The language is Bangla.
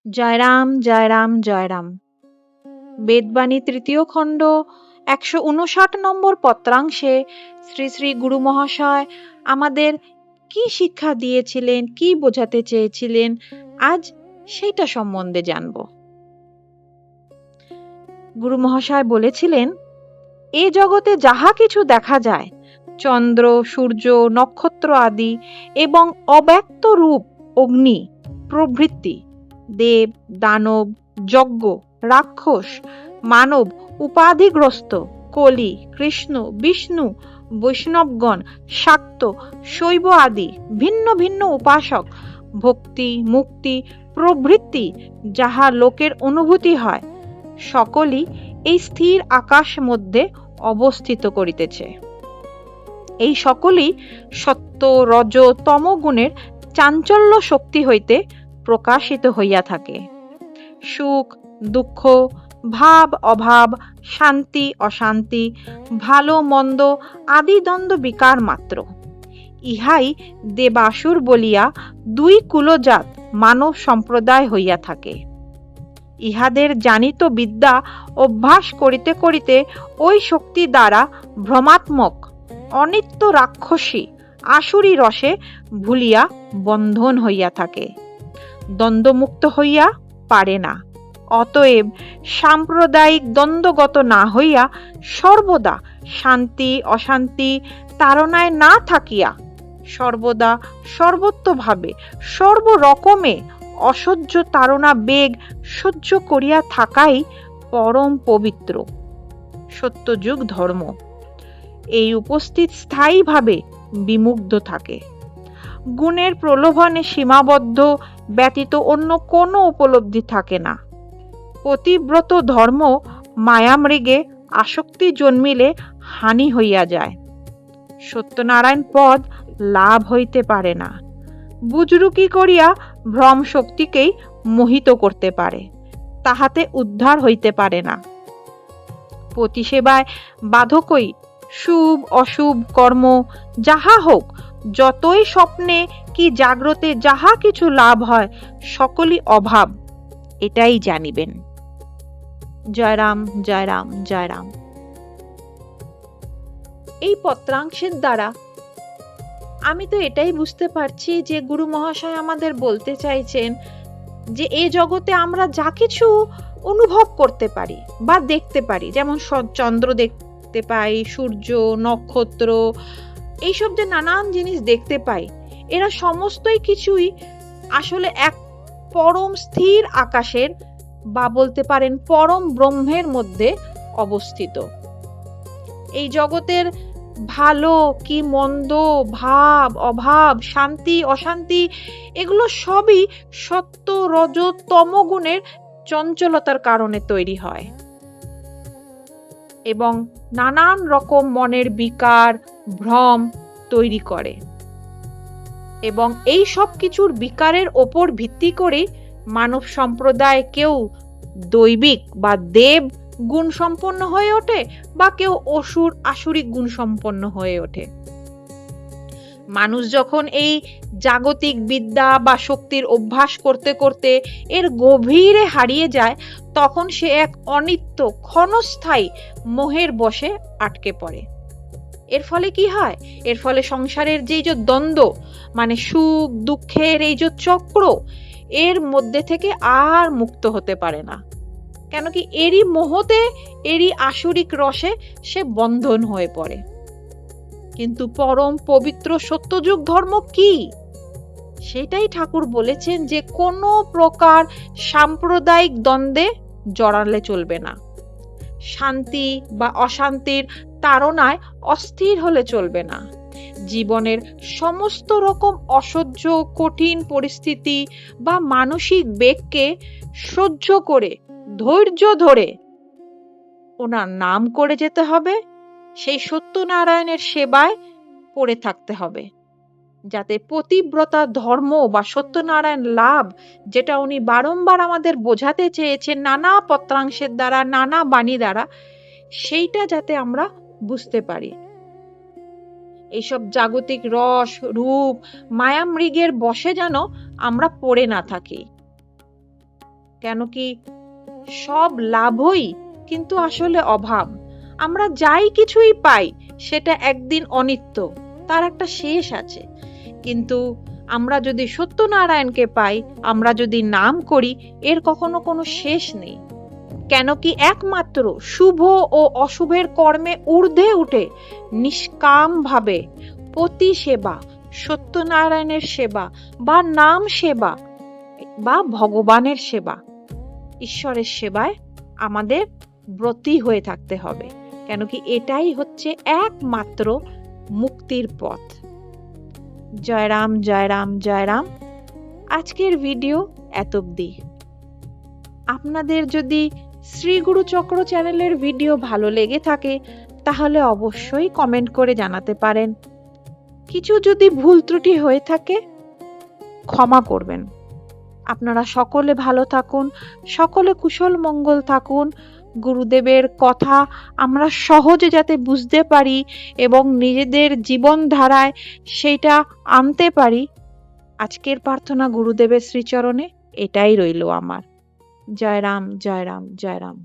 জয় রাম জয় রাম জয় রাম। বেদবাণী তৃতীয় খণ্ড ১৫৯ নম্বর পত্রাংশে শ্রী শ্রী গুরু মহাশয় আমাদের কি শিক্ষা দিয়েছিলেন, কি বোঝাতে চেয়েছিলেন, আজ সেইটা সম্বন্ধে জানব। গুরু মহাশয় বলেছিলেন, এ জগতে যাহা কিছু দেখা যায়, চন্দ্র, সূর্য, নক্ষত্র আদি এবং অব্যক্ত রূপ অগ্নি প্রভৃতি, দেব, দানব, যজ্ঞ, রাক্ষস, মানব, উপাধিগ্রস্ত, কলি, কৃষ্ণ, বিষ্ণু, বৈষ্ণবগণ, শাক্ত, শৈব আদি ভিন্ন ভিন্ন উপাসক, ভক্তি, মুক্তি প্রভৃতি যাহা লোকের অনুভূতি হয়, সকলই এই স্থির আকাশ মধ্যে অবস্থিত করিতেছে। এই সকলই সত্য, রজ, তম গুণের চাঞ্চল্য শক্তি হইতে প্রকাশিত হইয়া থাকে। সুখ, দুঃখ, ভাব, অভাব, শান্তি, অশান্তি, ভালো মন্দ আদি দ্বন্দ্ব বিকার মাত্র। ইহাই দেবাসুর বলিয়া দুই কুলজাত মানব সম্প্রদায় হইয়া থাকে। ইহাদের জানিত বিদ্যা অভ্যাস করিতে করিতে ওই শক্তি দ্বারা ভ্রমাত্মক অনিত্য রাক্ষসী আসুরি রসে ভুলিয়া বন্ধন হইয়া থাকে, দ্বন্দ্বমুক্ত হইয়া পারে না। অতএব সাম্প্রদায়িক দ্বন্দ্বগত না হইয়া সর্বদা শান্তি অশান্তি তাড়নায় না থাকিয়া সর্বদা সর্বত্রভাবে সর্বরকমে অসহ্য তাড়না বেগ সহ্য করিয়া থাকাই পরম পবিত্র সত্যযুগ ধর্ম। এই উপস্থিত স্থায়ীভাবে বিমুগ্ধ থাকে। গুণের প্রলোভনে সীমাবদ্ধ ব্যতীত অন্য কোনো উপলব্ধি থাকে না। পতিব্রত ধর্ম মায়ামৃগে আসক্তি জন্মিলে হানি হইয়া যায়। সত্যনারায়ণ পদ লাভ হইতে পারে না। বুজরুকি করিয়া ভ্রম শক্তিকেই মোহিত করতে পারে, তাহাতে উদ্ধার হইতে পারে না। পতিসেবায় বাধকই শুভ অশুভ কর্ম যাহা হোক, যতই স্বপ্নে কি জাগ্রতে যাহা কিছু লাভ হয়, সকলই অভাব, এটাই জানিবেন। জয় রাম জয় রাম জয় রাম। এই পত্রাংশের দ্বারা আমি তো এটাই বুঝতে পারছি যে গুরু মহাশয় আমাদের বলতে চাইছেন যে এই জগতে আমরা যা কিছু অনুভব করতে পারি বা দেখতে পারি, যেমন চন্দ্র দেখতে পাই, সূর্য, নক্ষত্র, এইসব যে নানান জিনিস দেখতে পাই, এরা সমস্তই কিছুই আসলে এক পরম স্থির আকাশের বা বলতে পারেন পরম ব্রহ্মের মধ্যে অবস্থিত। এই জগতের ভালো কি মন্দ, ভাব অভাব, শান্তি অশান্তি, এগুলো সবই সত্য রজ তম গুণের চঞ্চলতার কারণে তৈরি হয় এবং নানান রকম মনের বিকার ভ্রম তৈরি করে। এবং এই সব কিছুর বিকারের ওপর ভিত্তি করে মানব সম্প্রদায় কেউ দৈবিক বা দেব গুণ সম্পন্ন হয়ে ওঠে বা কেউ অসুর আসুরিক গুণ সম্পন্ন হয়ে ওঠে। মানুষ যখন এই জাগতিক বিদ্যা বা শক্তির অভ্যাস করতে করতে এর গভীরে হারিয়ে যায়, তখন সে এক অনিত্য ক্ষণস্থায়ী মোহের বশে আটকে পড়ে। এর ফলে কি হয়? এর ফলে সংসারের যে দ্বন্দ্ব, মানে সুখ দুঃখের এই যে চক্র, এর মধ্যে থেকে আর মুক্ত হতে পারে না। কেন কি? এরই মোহতে, এরই আসুরিক রসে সে বন্ধন হয়ে পড়ে। কিন্তু পরম পবিত্র সত্যযুগ ধর্ম কি? সেটাই ঠাকুর বলেছেন যে কোনো প্রকার সাম্প্রদায়িক দ্বন্দ্বে জড়ালে চলবে না, শান্তি বা অশান্তির তাড়নায় অস্থির হলে চলবে না, জীবনের সমস্ত রকম অসহ্য কঠিন পরিস্থিতি বা মানসিক বেগকে সহ্য করে ধৈর্য ধরে ওনার নাম করে যেতে হবে, সেই সত্যনারায়ণের সেবায় পড়ে থাকতে হবে, যাতে পতিব্রতা ধর্ম বা সত্যনারায়ণ লাভ, যেটা উনি বারংবার আমাদের বোঝাতে চেয়েছেন নানা পত্রাংশের দ্বারা, নানা বাণী দ্বারা, সেইটা যাতে আমরা বুঝতে পারি। এইসব জাগতিক রস রূপ মায়ামৃগের বশে যেন আমরা পড়ে না থাকি। কেন কি সব লাভই কিন্তু আসলে অভাব। আমরা যাই কিছুই পাই সেটা একদিন অনিত্য, তার একটা শেষ আছে। কিন্তু আমরা যদি সত্যনারায়ণকে পাই, আমরা যদি নাম করি, এর কখনো কোনো শেষ নেই। কেন কি একমাত্র শুভ ও অশুভের কর্মে ঊর্ধ্বে উঠে নিষ্কাম ভাবে পতি সেবা, সত্যনারায়ণের সেবা বা নাম সেবা বা ভগবানের সেবা, ঈশ্বরের সেবায় আমাদের ব্রতী হয়ে থাকতে হবে। কেন কি এটাই হচ্ছে একমাত্র মুক্তির পথ। জয় রাম, জয় রাম, জয় রাম। আজকের ভিডিও এত অবধি। আপনাদের যদি শ্রী গুরু চক্র চ্যানেলের ভিডিও ভালো লেগে থাকে তাহলে অবশ্যই কমেন্ট করে জানাতে পারেন। কিছু যদি ভুল ত্রুটি হয়ে থাকে ক্ষমা করবেন। আপনারা সকলে ভালো থাকুন, সকলে কুশল মঙ্গল থাকুন। গুরুদেবের কথা আমরা সহজে যাতে বুঝতে পারি এবং নিজেদের জীবনধারায় সেটা আনতে পারি, আজকের প্রার্থনা গুরুদেবের শ্রীচরণে এটাই রইল আমার। জয় রাম, জয় রাম, জয় রাম।